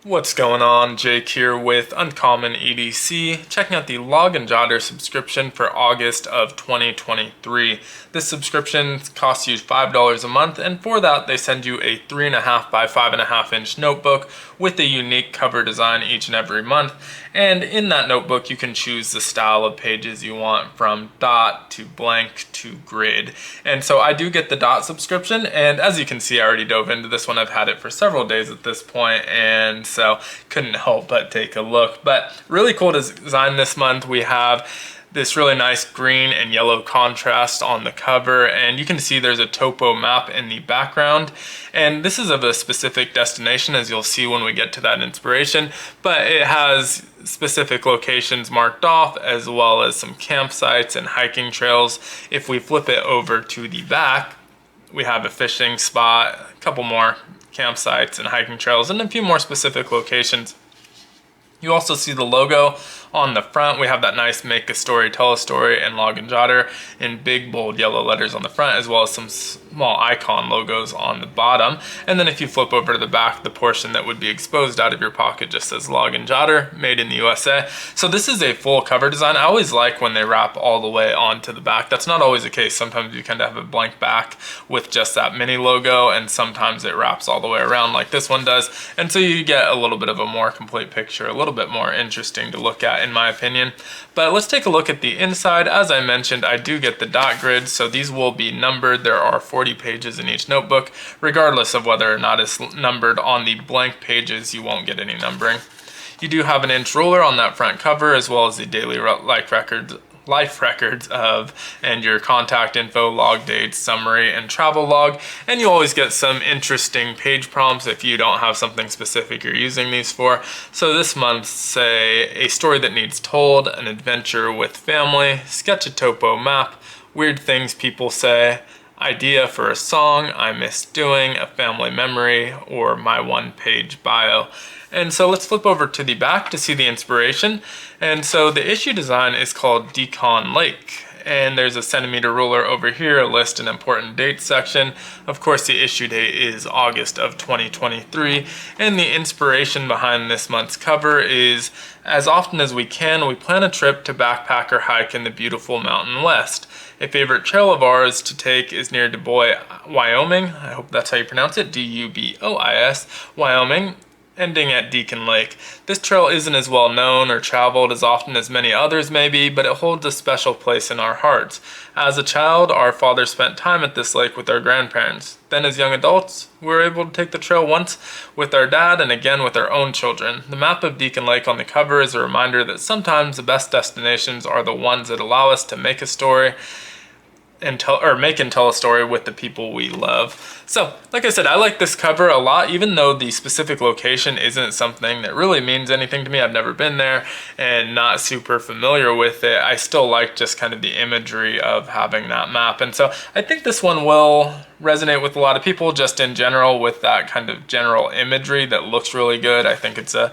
What's going on? Jake here with Uncommon EDC, checking out the Log+Jotter subscription for August of 2023. This subscription costs you $5 a month, and for that they send you a 3.5 by 5.5 inch notebook with a unique cover design each and every month. And in that notebook you can choose the style of pages you want, from dot to blank to grid. And so I do get the dot subscription, and as you can see I already dove into this one. I've had it for several days at this point, and so couldn't help but take a look. But really cool design this month. We have this really nice green and yellow contrast on the cover, and you can see there's a topo map in the background, and this is of a specific destination, as you'll see when we get to that inspiration, but it has specific locations marked off, as well as some campsites and hiking trails. If we flip it over to the back, we have a fishing spot, a couple more campsites and hiking trails, and a few more specific locations. You also see the logo on the front. We have that nice make a story, tell a story, and Log+Jotter in big bold yellow letters on the front, as well as some small icon logos on the bottom. And then if you flip over to the back, the portion that would be exposed out of your pocket just says Log+Jotter, made in the USA. So this is a full cover design. I always like when they wrap all the way onto the back. That's not always the case. Sometimes you kind of have a blank back with just that mini logo, and sometimes it wraps all the way around like this one does. And so you get a little bit of a more complete picture, a little bit more interesting to look at in my opinion. But let's take a look at the inside. As I mentioned, I do get the dot grid, so these will be numbered. There are 40 pages in each notebook. Regardless of whether or not it's numbered, on the blank pages you won't get any numbering. You do have an inch ruler on that front cover, as well as the daily life records of and your contact info, log dates, summary, and travel log. And you always get some interesting page prompts if you don't have something specific you're using these for. So this month, say a story that needs told, an adventure with family, sketch a topo map, weird things people say, idea for a song I miss doing, a family memory, or my one-page bio. And so let's flip over to the back to see the inspiration. And so the issue design is called Deacon Lake. And there's a centimeter ruler over here, a list and important dates section. Of course, the issue date is August of 2023. And the inspiration behind this month's cover is, as often as we can, we plan a trip to backpack or hike in the beautiful Mountain West. A favorite trail of ours to take is near Du Bois, Wyoming. I hope that's how you pronounce it, D-U-B-O-I-S, Wyoming, ending at Deacon Lake. This trail isn't as well known or traveled as often as many others may be, but it holds a special place in our hearts. As a child, our father spent time at this lake with our grandparents. Then as young adults, we were able to take the trail once with our dad and again with our own children. The map of Deacon Lake on the cover is a reminder that sometimes the best destinations are the ones that allow us to make a story and tell a story with the people we love. So, like I said, I like this cover a lot, even though the specific location isn't something that really means anything to me. I've never been there and not super familiar with it. I still like just kind of the imagery of having that map. And so I think this one will resonate with a lot of people just in general, with that kind of general imagery that looks really good. I think it's a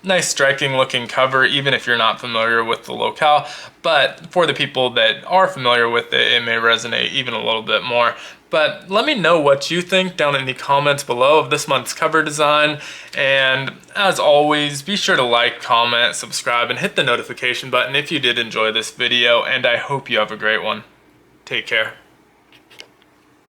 nice, striking looking cover, even if you're not familiar with the locale. But for the people that are familiar with it, it may resonate even a little bit more. But let me know what you think down in the comments below of this month's cover design. And as always, be sure to like, comment, subscribe, and hit the notification button if you did enjoy this video. And I hope you have a great one. Take care.